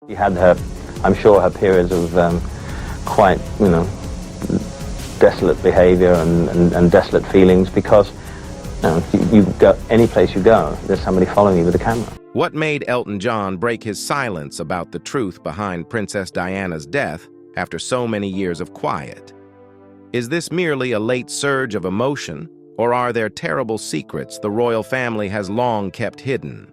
She had her, I'm sure, her periods of quite, desolate behavior and desolate feelings because you go any place you go, there's somebody following you with a camera. What made Elton John break his silence about the truth behind Princess Diana's death after so many years of quiet? Is this merely a late surge of emotion, or are there terrible secrets the royal family has long kept hidden?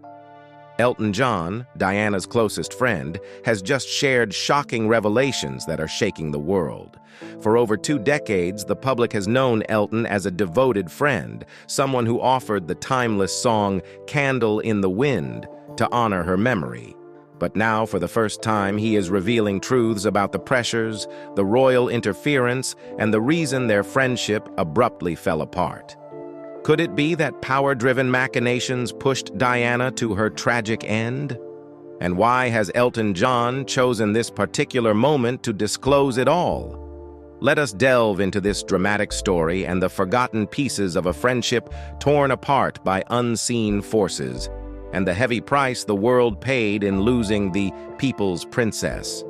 Elton John, Diana's closest friend, has just shared shocking revelations that are shaking the world. For over 2 decades, the public has known Elton as a devoted friend, someone who offered the timeless song "Candle in the Wind" to honor her memory. But now, for the first time, he is revealing truths about the pressures, the royal interference, and the reason their friendship abruptly fell apart. Could it be that power-driven machinations pushed Diana to her tragic end? And why has Elton John chosen this particular moment to disclose it all? Let us delve into this dramatic story and the forgotten pieces of a friendship torn apart by unseen forces, and the heavy price the world paid in losing the people's princess.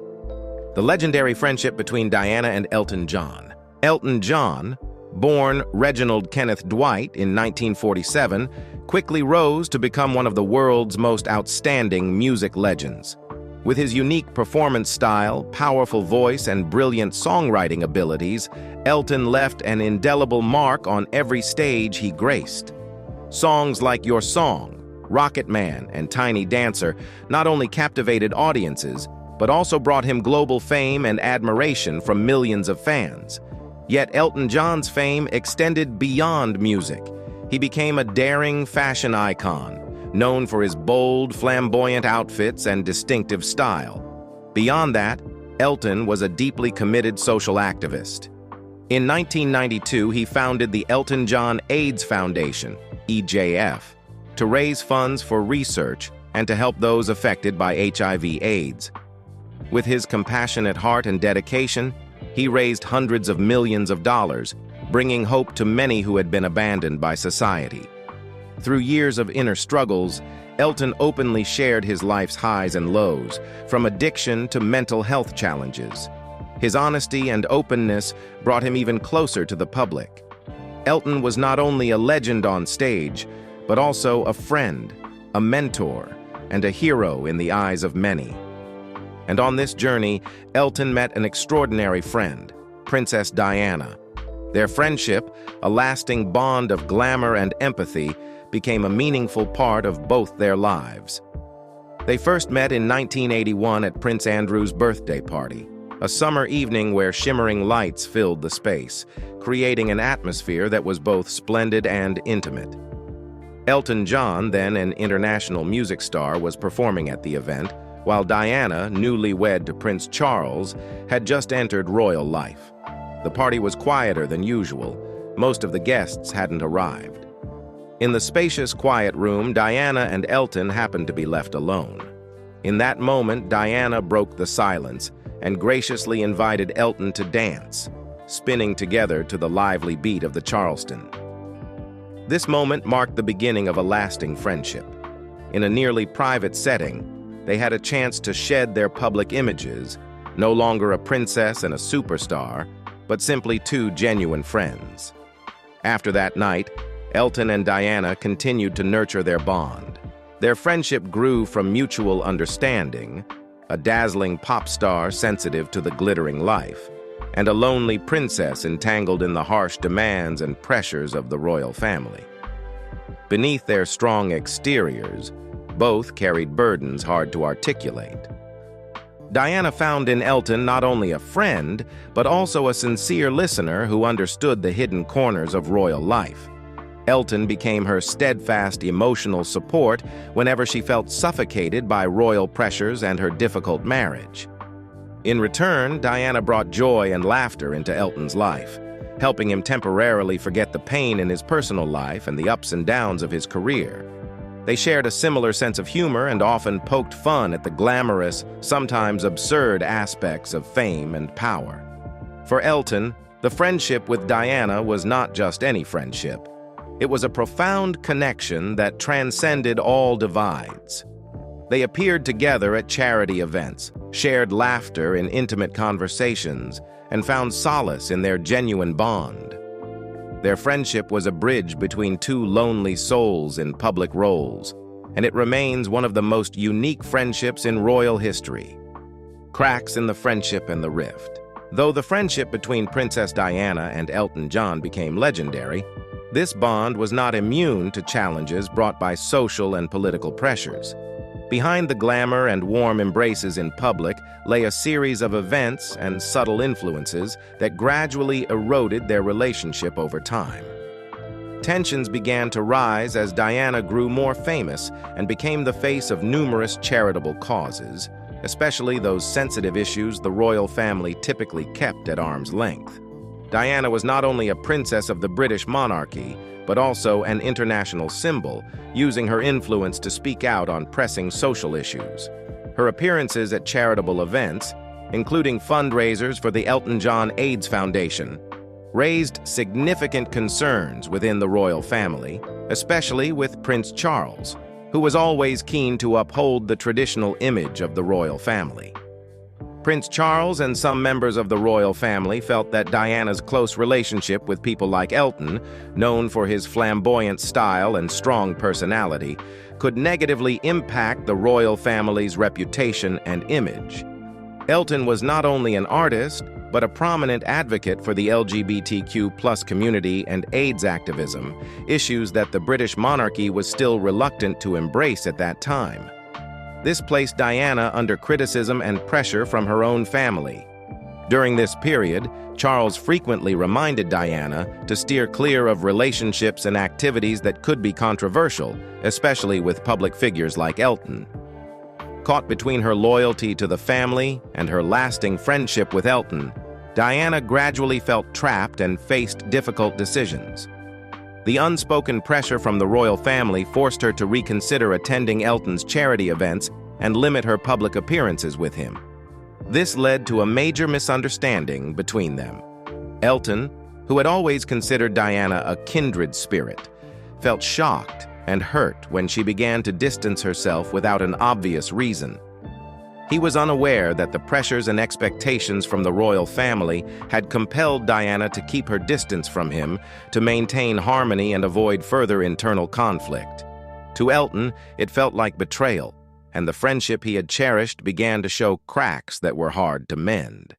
The legendary friendship between Diana and Elton John. Elton John, born Reginald Kenneth Dwight in 1947, quickly rose to become one of the world's most outstanding music legends. With his unique performance style, powerful voice, and brilliant songwriting abilities, Elton left an indelible mark on every stage he graced. Songs like Your Song, Rocket Man, and Tiny Dancer not only captivated audiences, but also brought him global fame and admiration from millions of fans. Yet Elton John's fame extended beyond music. He became a daring fashion icon, known for his bold, flamboyant outfits and distinctive style. Beyond that, Elton was a deeply committed social activist. In 1992, he founded the Elton John AIDS Foundation, EJF, to raise funds for research and to help those affected by HIV/AIDS. With his compassionate heart and dedication, he raised hundreds of millions of dollars, bringing hope to many who had been abandoned by society. Through years of inner struggles, Elton openly shared his life's highs and lows, from addiction to mental health challenges. His honesty and openness brought him even closer to the public. Elton was not only a legend on stage, but also a friend, a mentor, and a hero in the eyes of many. And on this journey, Elton met an extraordinary friend, Princess Diana. Their friendship, a lasting bond of glamour and empathy, became a meaningful part of both their lives. They first met in 1981 at Prince Andrew's birthday party, a summer evening where shimmering lights filled the space, creating an atmosphere that was both splendid and intimate. Elton John, then an international music star, was performing at the event, while Diana, newly wed to Prince Charles, had just entered royal life. The party was quieter than usual. Most of the guests hadn't arrived. In the spacious, quiet room, Diana and Elton happened to be left alone. In that moment, Diana broke the silence and graciously invited Elton to dance, spinning together to the lively beat of the Charleston. This moment marked the beginning of a lasting friendship. In a nearly private setting, they had a chance to shed their public images, no longer a princess and a superstar, but simply 2 genuine friends. After that night, Elton and Diana continued to nurture their bond. Their friendship grew from mutual understanding, a dazzling pop star sensitive to the glittering life, and a lonely princess entangled in the harsh demands and pressures of the royal family. Beneath their strong exteriors, both carried burdens hard to articulate. Diana found in Elton not only a friend, but also a sincere listener who understood the hidden corners of royal life. Elton became her steadfast emotional support whenever she felt suffocated by royal pressures and her difficult marriage. In return, Diana brought joy and laughter into Elton's life, helping him temporarily forget the pain in his personal life and the ups and downs of his career. They shared a similar sense of humor and often poked fun at the glamorous, sometimes absurd aspects of fame and power. For Elton, the friendship with Diana was not just any friendship. It was a profound connection that transcended all divides. They appeared together at charity events, shared laughter in intimate conversations, and found solace in their genuine bond. Their friendship was a bridge between two lonely souls in public roles, and it remains one of the most unique friendships in royal history. Cracks in the friendship and the rift. Though the friendship between Princess Diana and Elton John became legendary, this bond was not immune to challenges brought by social and political pressures. Behind the glamour and warm embraces in public lay a series of events and subtle influences that gradually eroded their relationship over time. Tensions began to rise as Diana grew more famous and became the face of numerous charitable causes, especially those sensitive issues the royal family typically kept at arm's length. Diana was not only a princess of the British monarchy, but also an international symbol, using her influence to speak out on pressing social issues. Her appearances at charitable events, including fundraisers for the Elton John AIDS Foundation, raised significant concerns within the royal family, especially with Prince Charles, who was always keen to uphold the traditional image of the royal family. Prince Charles and some members of the royal family felt that Diana's close relationship with people like Elton, known for his flamboyant style and strong personality, could negatively impact the royal family's reputation and image. Elton was not only an artist, but a prominent advocate for the LGBTQ+ community and AIDS activism, issues that the British monarchy was still reluctant to embrace at that time. This placed Diana under criticism and pressure from her own family. During this period, Charles frequently reminded Diana to steer clear of relationships and activities that could be controversial, especially with public figures like Elton. Caught between her loyalty to the family and her lasting friendship with Elton, Diana gradually felt trapped and faced difficult decisions. The unspoken pressure from the royal family forced her to reconsider attending Elton's charity events and limit her public appearances with him. This led to a major misunderstanding between them. Elton, who had always considered Diana a kindred spirit, felt shocked and hurt when she began to distance herself without an obvious reason. He was unaware that the pressures and expectations from the royal family had compelled Diana to keep her distance from him to maintain harmony and avoid further internal conflict. To Elton, it felt like betrayal, and the friendship he had cherished began to show cracks that were hard to mend.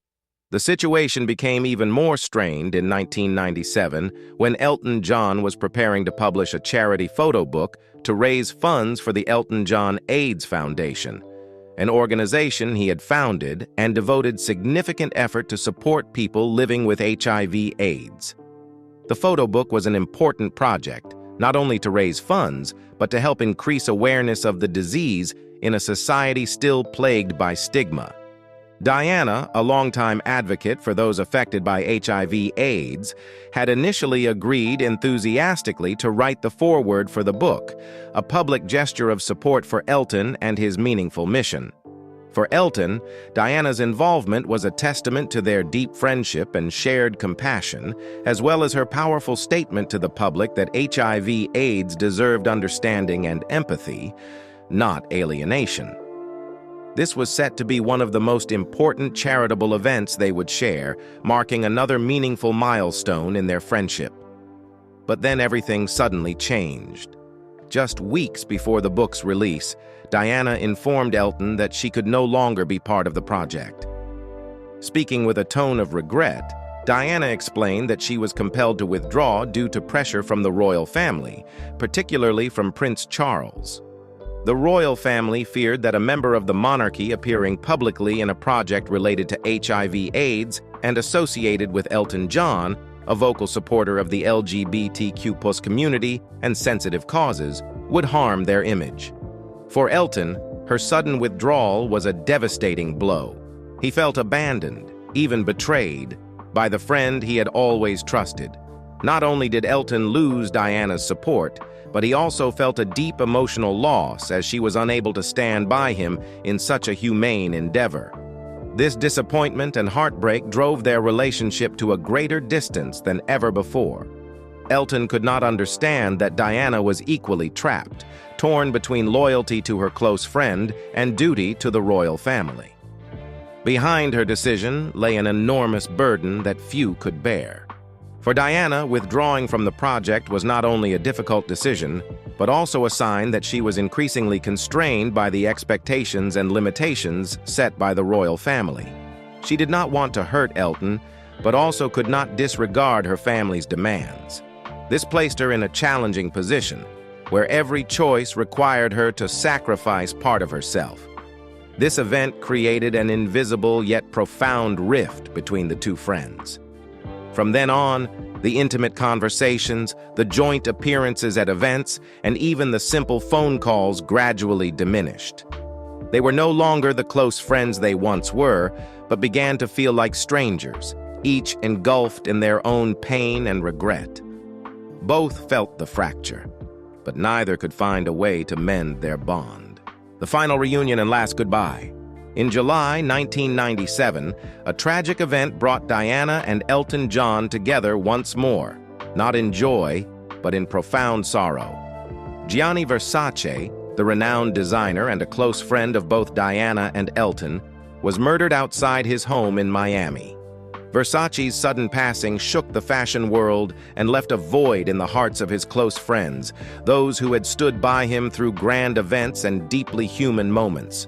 The situation became even more strained in 1997 when Elton John was preparing to publish a charity photo book to raise funds for the Elton John AIDS Foundation, an organization he had founded and devoted significant effort to support people living with HIV/AIDS. The photo book was an important project, not only to raise funds, but to help increase awareness of the disease in a society still plagued by stigma. Diana, a longtime advocate for those affected by HIV/AIDS, had initially agreed enthusiastically to write the foreword for the book, a public gesture of support for Elton and his meaningful mission. For Elton, Diana's involvement was a testament to their deep friendship and shared compassion, as well as her powerful statement to the public that HIV/AIDS deserved understanding and empathy, not alienation. This was set to be one of the most important charitable events they would share, marking another meaningful milestone in their friendship. But then everything suddenly changed. Just weeks before the book's release, Diana informed Elton that she could no longer be part of the project. Speaking with a tone of regret, Diana explained that she was compelled to withdraw due to pressure from the royal family, particularly from Prince Charles. The royal family feared that a member of the monarchy appearing publicly in a project related to HIV/AIDS and associated with Elton John, a vocal supporter of the LGBTQ+ community and sensitive causes, would harm their image. For Elton, her sudden withdrawal was a devastating blow. He felt abandoned, even betrayed, by the friend he had always trusted. Not only did Elton lose Diana's support, but he also felt a deep emotional loss as she was unable to stand by him in such a humane endeavor. This disappointment and heartbreak drove their relationship to a greater distance than ever before. Elton could not understand that Diana was equally trapped, torn between loyalty to her close friend and duty to the royal family. Behind her decision lay an enormous burden that few could bear. For Diana, withdrawing from the project was not only a difficult decision, but also a sign that she was increasingly constrained by the expectations and limitations set by the royal family. She did not want to hurt Elton, but also could not disregard her family's demands. This placed her in a challenging position, where every choice required her to sacrifice part of herself. This event created an invisible yet profound rift between the two friends. From then on, the intimate conversations, the joint appearances at events, and even the simple phone calls gradually diminished. They were no longer the close friends they once were, but began to feel like strangers, each engulfed in their own pain and regret. Both felt the fracture, but neither could find a way to mend their bond. The final reunion and last goodbye. In July 1997, a tragic event brought Diana and Elton John together once more, not in joy, but in profound sorrow. Gianni Versace, the renowned designer and a close friend of both Diana and Elton, was murdered outside his home in Miami. Versace's sudden passing shook the fashion world and left a void in the hearts of his close friends, those who had stood by him through grand events and deeply human moments.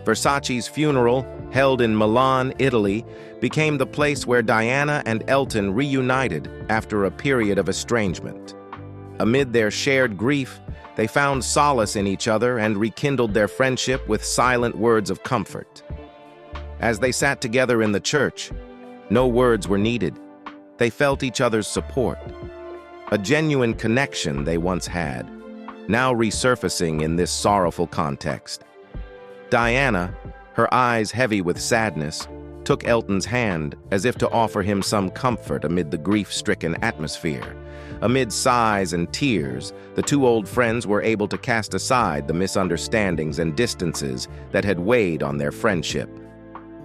Versace's funeral, held in Milan, Italy, became the place where Diana and Elton reunited after a period of estrangement. Amid their shared grief, they found solace in each other and rekindled their friendship with silent words of comfort. As they sat together in the church, no words were needed. They felt each other's support. A genuine connection they once had, now resurfacing in this sorrowful context. Diana, her eyes heavy with sadness, took Elton's hand as if to offer him some comfort amid the grief-stricken atmosphere. Amid sighs and tears, the two old friends were able to cast aside the misunderstandings and distances that had weighed on their friendship.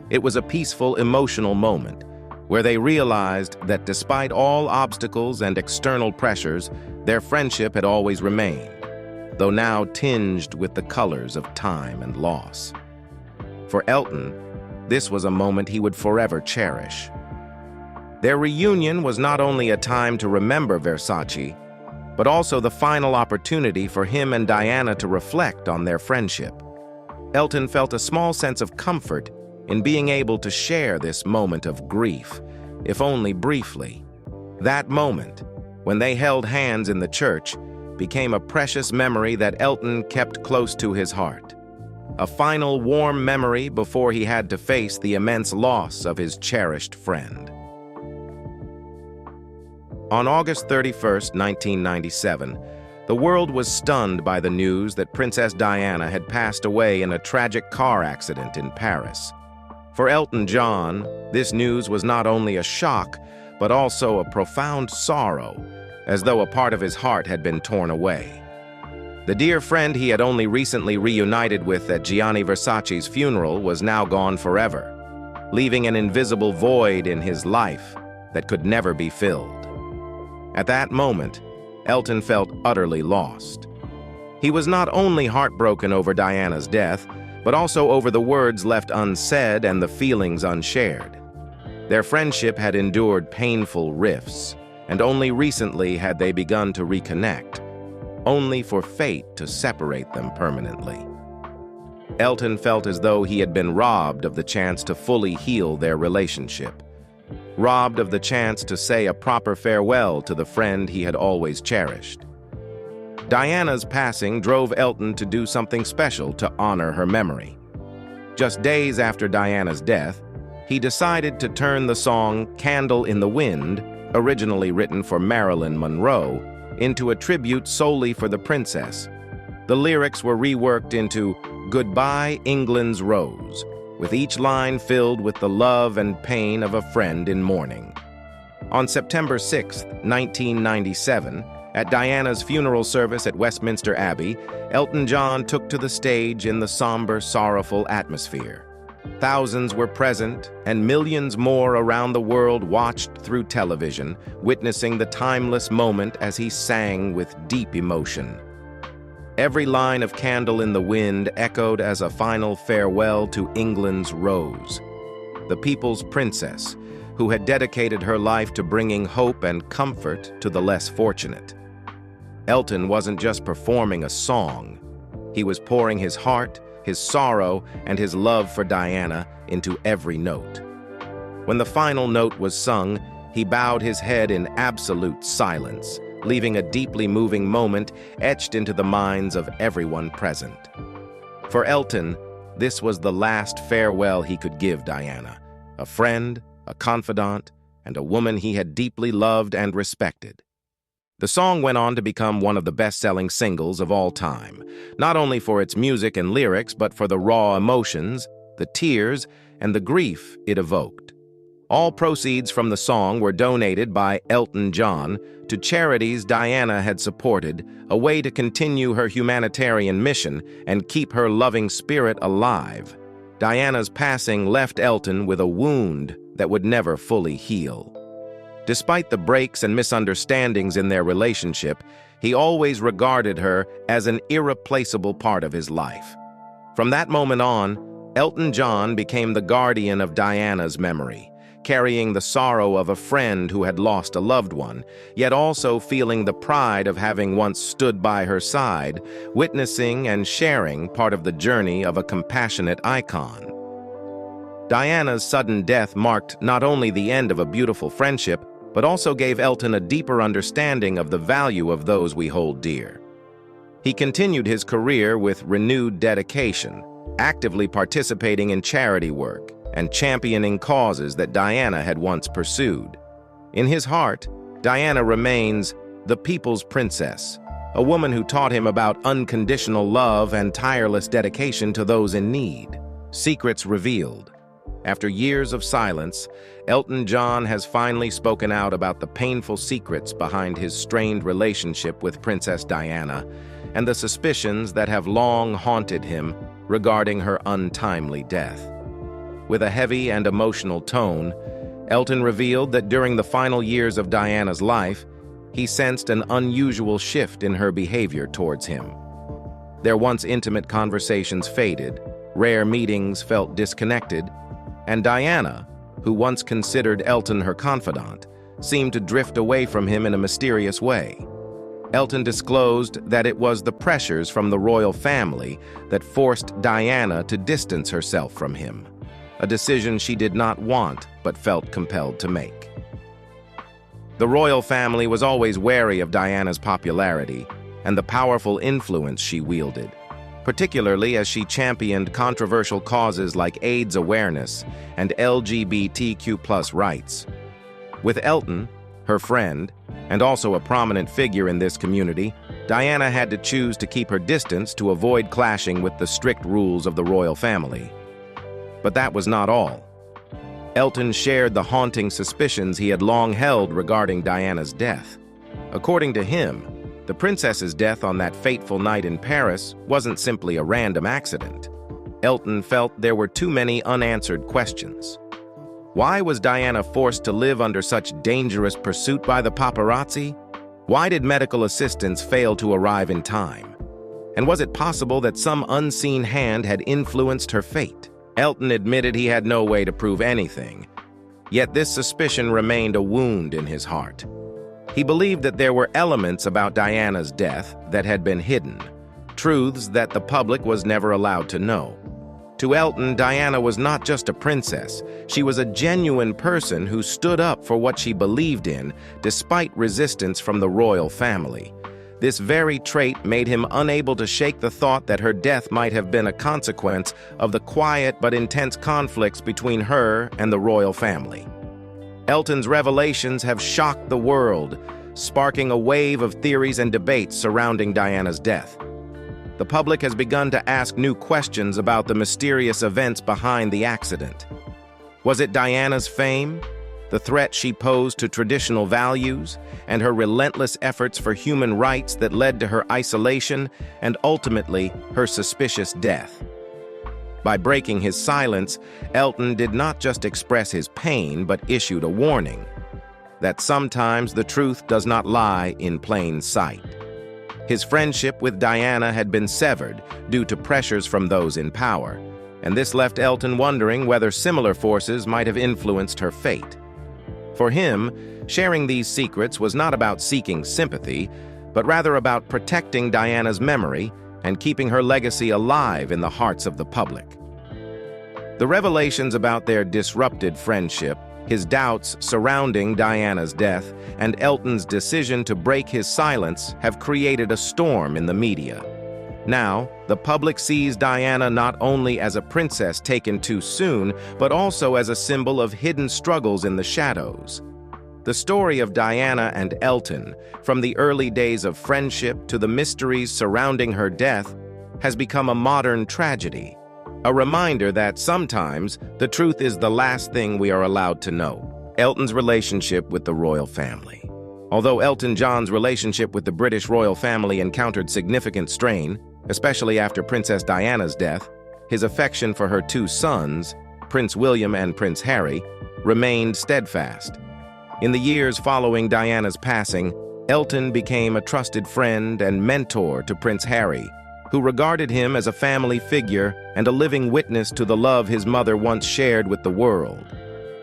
It was a peaceful, emotional moment, where they realized that despite all obstacles and external pressures, their friendship had always remained, though now tinged with the colors of time and loss. For Elton, this was a moment he would forever cherish. Their reunion was not only a time to remember Versace, but also the final opportunity for him and Diana to reflect on their friendship. Elton felt a small sense of comfort in being able to share this moment of grief, if only briefly. That moment, when they held hands in the church, became a precious memory that Elton kept close to his heart. A final warm memory before he had to face the immense loss of his cherished friend. On August 31st, 1997, the world was stunned by the news that Princess Diana had passed away in a tragic car accident in Paris. For Elton John, this news was not only a shock, but also a profound sorrow, as though a part of his heart had been torn away. The dear friend he had only recently reunited with at Gianni Versace's funeral was now gone forever, leaving an invisible void in his life that could never be filled. At that moment, Elton felt utterly lost. He was not only heartbroken over Diana's death, but also over the words left unsaid and the feelings unshared. Their friendship had endured painful rifts, and only recently had they begun to reconnect, only for fate to separate them permanently. Elton felt as though he had been robbed of the chance to fully heal their relationship, robbed of the chance to say a proper farewell to the friend he had always cherished. Diana's passing drove Elton to do something special to honor her memory. Just days after Diana's death, he decided to turn the song "Candle in the Wind," originally written for Marilyn Monroe, into a tribute solely for the princess. The lyrics were reworked into "Goodbye, England's Rose," with each line filled with the love and pain of a friend in mourning. On September 6, 1997, at Diana's funeral service at Westminster Abbey, Elton John took to the stage in the somber, sorrowful atmosphere. Thousands were present, and millions more around the world watched through television, witnessing the timeless moment as he sang with deep emotion. Every line of Candle in the Wind echoed as a final farewell to England's Rose, the people's princess, who had dedicated her life to bringing hope and comfort to the less fortunate. Elton wasn't just performing a song. He was pouring his heart, his sorrow, and his love for Diana into every note. When the final note was sung, he bowed his head in absolute silence, leaving a deeply moving moment etched into the minds of everyone present. For Elton, this was the last farewell he could give Diana, a friend, a confidant, and a woman he had deeply loved and respected. The song went on to become one of the best-selling singles of all time, not only for its music and lyrics, but for the raw emotions, the tears, and the grief it evoked. All proceeds from the song were donated by Elton John to charities Diana had supported, a way to continue her humanitarian mission and keep her loving spirit alive. Diana's passing left Elton with a wound that would never fully heal. Despite the breaks and misunderstandings in their relationship, he always regarded her as an irreplaceable part of his life. From that moment on, Elton John became the guardian of Diana's memory, carrying the sorrow of a friend who had lost a loved one, yet also feeling the pride of having once stood by her side, witnessing and sharing part of the journey of a compassionate icon. Diana's sudden death marked not only the end of a beautiful friendship, but also gave Elton a deeper understanding of the value of those we hold dear. He continued his career with renewed dedication, actively participating in charity work and championing causes that Diana had once pursued. In his heart, Diana remains the people's princess, a woman who taught him about unconditional love and tireless dedication to those in need. Secrets revealed. After years of silence, Elton John has finally spoken out about the painful secrets behind his strained relationship with Princess Diana and the suspicions that have long haunted him regarding her untimely death. With a heavy and emotional tone, Elton revealed that during the final years of Diana's life, he sensed an unusual shift in her behavior towards him. Their once intimate conversations faded, rare meetings felt disconnected, and Diana, who once considered Elton her confidant, seemed to drift away from him in a mysterious way. Elton disclosed that it was the pressures from the royal family that forced Diana to distance herself from him, a decision she did not want but felt compelled to make. The royal family was always wary of Diana's popularity and the powerful influence she wielded, particularly as she championed controversial causes like AIDS awareness and LGBTQ+ rights. With Elton, her friend, and also a prominent figure in this community, Diana had to choose to keep her distance to avoid clashing with the strict rules of the royal family. But that was not all. Elton shared the haunting suspicions he had long held regarding Diana's death. According to him, the princess's death on that fateful night in Paris wasn't simply a random accident. Elton felt there were too many unanswered questions. Why was Diana forced to live under such dangerous pursuit by the paparazzi? Why did medical assistance fail to arrive in time? And was it possible that some unseen hand had influenced her fate? Elton admitted he had no way to prove anything, yet this suspicion remained a wound in his heart. He believed that there were elements about Diana's death that had been hidden, truths that the public was never allowed to know. To Elton, Diana was not just a princess. She was a genuine person who stood up for what she believed in, despite resistance from the royal family. This very trait made him unable to shake the thought that her death might have been a consequence of the quiet but intense conflicts between her and the royal family. Elton's revelations have shocked the world, sparking a wave of theories and debates surrounding Diana's death. The public has begun to ask new questions about the mysterious events behind the accident. Was it Diana's fame, the threat she posed to traditional values, and her relentless efforts for human rights that led to her isolation and ultimately her suspicious death? By breaking his silence, Elton did not just express his pain, but issued a warning that sometimes the truth does not lie in plain sight. His friendship with Diana had been severed due to pressures from those in power, and this left Elton wondering whether similar forces might have influenced her fate. For him, sharing these secrets was not about seeking sympathy, but rather about protecting Diana's memory and keeping her legacy alive in the hearts of the public. The revelations about their disrupted friendship, his doubts surrounding Diana's death, and Elton's decision to break his silence have created a storm in the media. Now, the public sees Diana not only as a princess taken too soon, but also as a symbol of hidden struggles in the shadows. The story of Diana and Elton, from the early days of friendship to the mysteries surrounding her death, has become a modern tragedy. A reminder that sometimes the truth is the last thing we are allowed to know. Elton's relationship with the royal family. Although Elton John's relationship with the British royal family encountered significant strain, especially after Princess Diana's death, his affection for her two sons, Prince William and Prince Harry, remained steadfast. In the years following Diana's passing, Elton became a trusted friend and mentor to Prince Harry, who regarded him as a family figure and a living witness to the love his mother once shared with the world.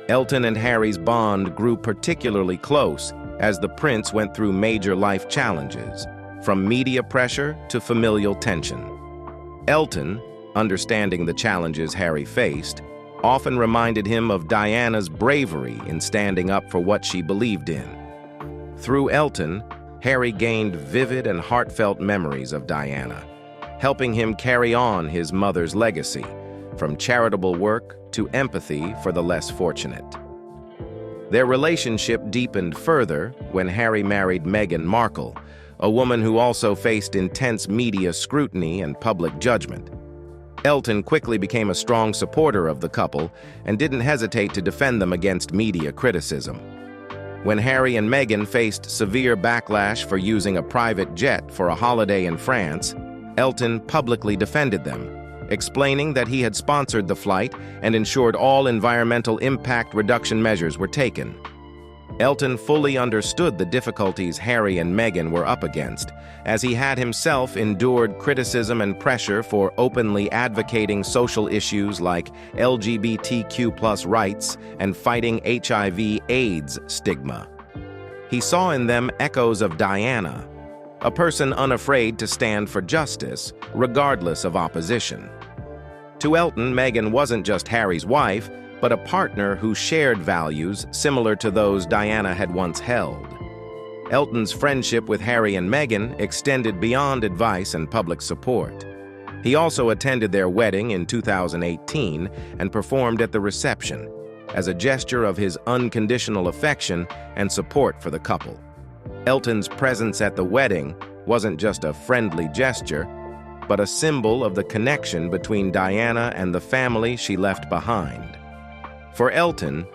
Elton and Harry's bond grew particularly close as the prince went through major life challenges, from media pressure to familial tension. Elton, understanding the challenges Harry faced, often reminded him of Diana's bravery in standing up for what she believed in. Through Elton, Harry gained vivid and heartfelt memories of Diana, helping him carry on his mother's legacy, from charitable work to empathy for the less fortunate. Their relationship deepened further when Harry married Meghan Markle, a woman who also faced intense media scrutiny and public judgment. Elton quickly became a strong supporter of the couple and didn't hesitate to defend them against media criticism. When Harry and Meghan faced severe backlash for using a private jet for a holiday in France, Elton publicly defended them, explaining that he had sponsored the flight and ensured all environmental impact reduction measures were taken. Elton fully understood the difficulties Harry and Meghan were up against, as he had himself endured criticism and pressure for openly advocating social issues like LGBTQ+ rights and fighting HIV/AIDS stigma. He saw in them echoes of Diana, a person unafraid to stand for justice, regardless of opposition. To Elton, Meghan wasn't just Harry's wife, but a partner who shared values similar to those Diana had once held. Elton's friendship with Harry and Meghan extended beyond advice and public support. He also attended their wedding in 2018 and performed at the reception, as a gesture of his unconditional affection and support for the couple. Elton's presence at the wedding wasn't just a friendly gesture, but a symbol of the connection between Diana and the family she left behind. For Elton,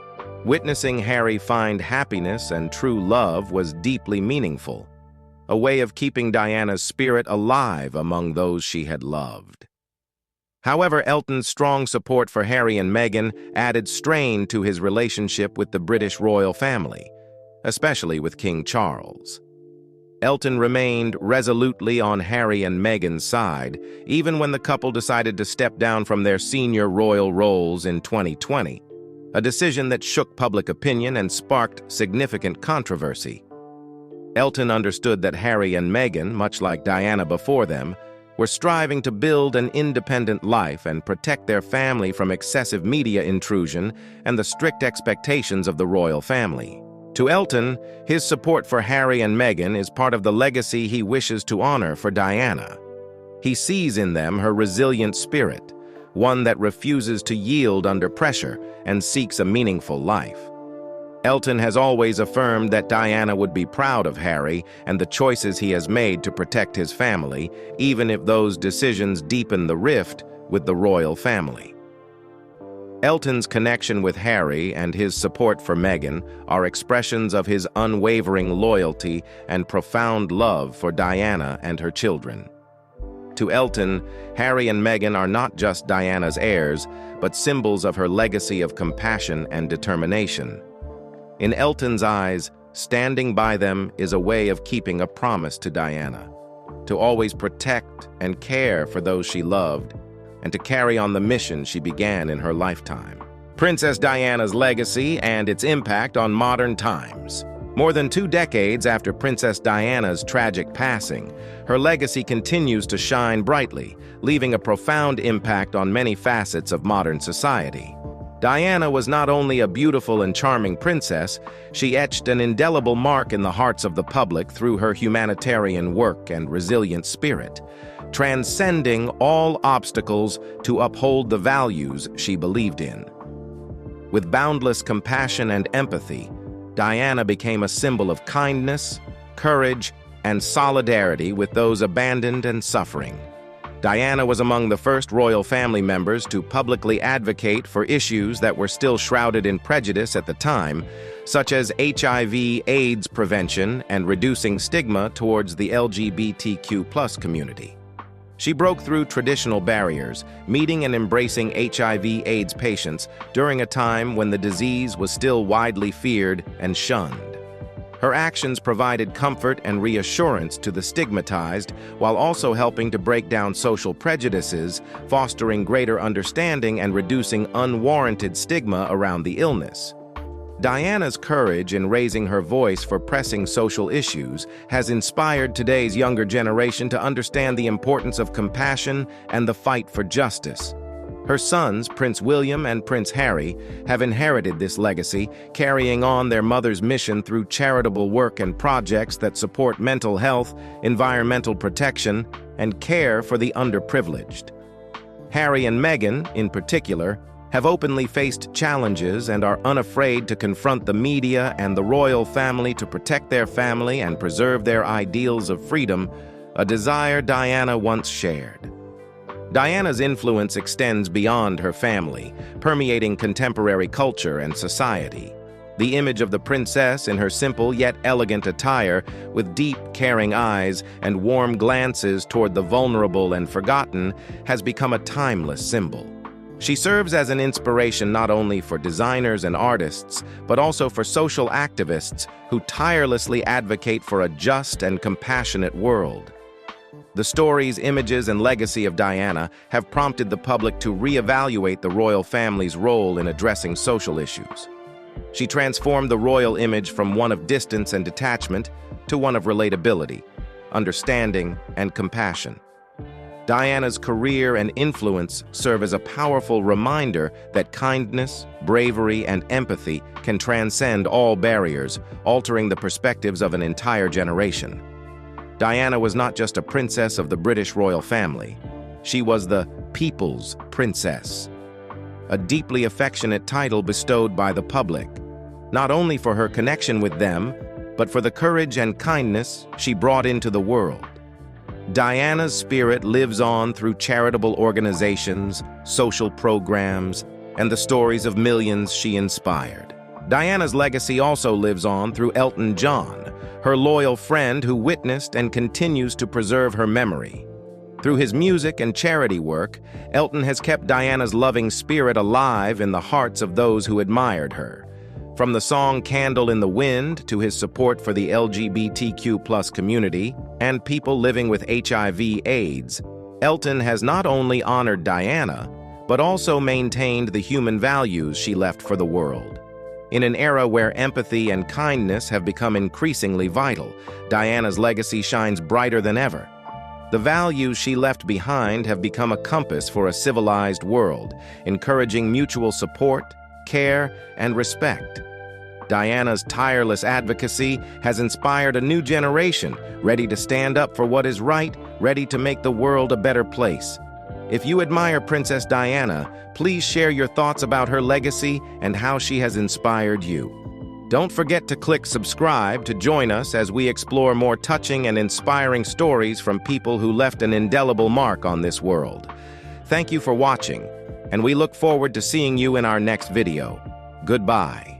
witnessing Harry find happiness and true love was deeply meaningful, a way of keeping Diana's spirit alive among those she had loved. However, Elton's strong support for Harry and Meghan added strain to his relationship with the British royal family, especially with King Charles. Elton remained resolutely on Harry and Meghan's side, even when the couple decided to step down from their senior royal roles in 2020, a decision that shook public opinion and sparked significant controversy. Elton understood that Harry and Meghan, much like Diana before them, were striving to build an independent life and protect their family from excessive media intrusion and the strict expectations of the royal family. To Elton, his support for Harry and Meghan is part of the legacy he wishes to honor for Diana. He sees in them her resilient spirit, one that refuses to yield under pressure and seeks a meaningful life. Elton has always affirmed that Diana would be proud of Harry and the choices he has made to protect his family, even if those decisions deepen the rift with the royal family. Elton's connection with Harry and his support for Meghan are expressions of his unwavering loyalty and profound love for Diana and her children. To Elton, Harry and Meghan are not just Diana's heirs, but symbols of her legacy of compassion and determination. In Elton's eyes, standing by them is a way of keeping a promise to Diana. to always protect and care for those she loved, and to carry on the mission she began in her lifetime. Princess Diana's legacy and its impact on modern times. More than 2 decades after Princess Diana's tragic passing, her legacy continues to shine brightly, leaving a profound impact on many facets of modern society. Diana was not only a beautiful and charming princess, she etched an indelible mark in the hearts of the public through her humanitarian work and resilient spirit, transcending all obstacles to uphold the values she believed in. With boundless compassion and empathy, Diana became a symbol of kindness, courage, and solidarity with those abandoned and suffering. Diana was among the first royal family members to publicly advocate for issues that were still shrouded in prejudice at the time, such as HIV/AIDS prevention and reducing stigma towards the LGBTQ+ community. She broke through traditional barriers, meeting and embracing HIV/AIDS patients during a time when the disease was still widely feared and shunned. Her actions provided comfort and reassurance to the stigmatized, while also helping to break down social prejudices, fostering greater understanding and reducing unwarranted stigma around the illness. Diana's courage in raising her voice for pressing social issues has inspired today's younger generation to understand the importance of compassion and the fight for justice. Her sons, Prince William and Prince Harry, have inherited this legacy, carrying on their mother's mission through charitable work and projects that support mental health, environmental protection, and care for the underprivileged. Harry and Meghan, in particular, have openly faced challenges and are unafraid to confront the media and the royal family to protect their family and preserve their ideals of freedom, a desire Diana once shared. Diana's influence extends beyond her family, permeating contemporary culture and society. The image of the princess in her simple yet elegant attire, with deep, caring eyes and warm glances toward the vulnerable and forgotten, has become a timeless symbol. She serves as an inspiration not only for designers and artists, but also for social activists who tirelessly advocate for a just and compassionate world. The stories, images, and legacy of Diana have prompted the public to reevaluate the royal family's role in addressing social issues. She transformed the royal image from one of distance and detachment to one of relatability, understanding, and compassion. Diana's career and influence serve as a powerful reminder that kindness, bravery, and empathy can transcend all barriers, altering the perspectives of an entire generation. Diana was not just a princess of the British royal family. She was the people's princess, a deeply affectionate title bestowed by the public, not only for her connection with them, but for the courage and kindness she brought into the world. Diana's spirit lives on through charitable organizations, social programs, and the stories of millions she inspired. Diana's legacy also lives on through Elton John, her loyal friend who witnessed and continues to preserve her memory. Through his music and charity work, Elton has kept Diana's loving spirit alive in the hearts of those who admired her. From the song Candle in the Wind to his support for the LGBTQ+ community and people living with HIV/AIDS, Elton has not only honored Diana, but also maintained the human values she left for the world. In an era where empathy and kindness have become increasingly vital, Diana's legacy shines brighter than ever. The values she left behind have become a compass for a civilized world, encouraging mutual support, care, and respect. Diana's tireless advocacy has inspired a new generation, ready to stand up for what is right, ready to make the world a better place. If you admire Princess Diana, please share your thoughts about her legacy and how she has inspired you. Don't forget to click subscribe to join us as we explore more touching and inspiring stories from people who left an indelible mark on this world. Thank you for watching, and we look forward to seeing you in our next video. Goodbye.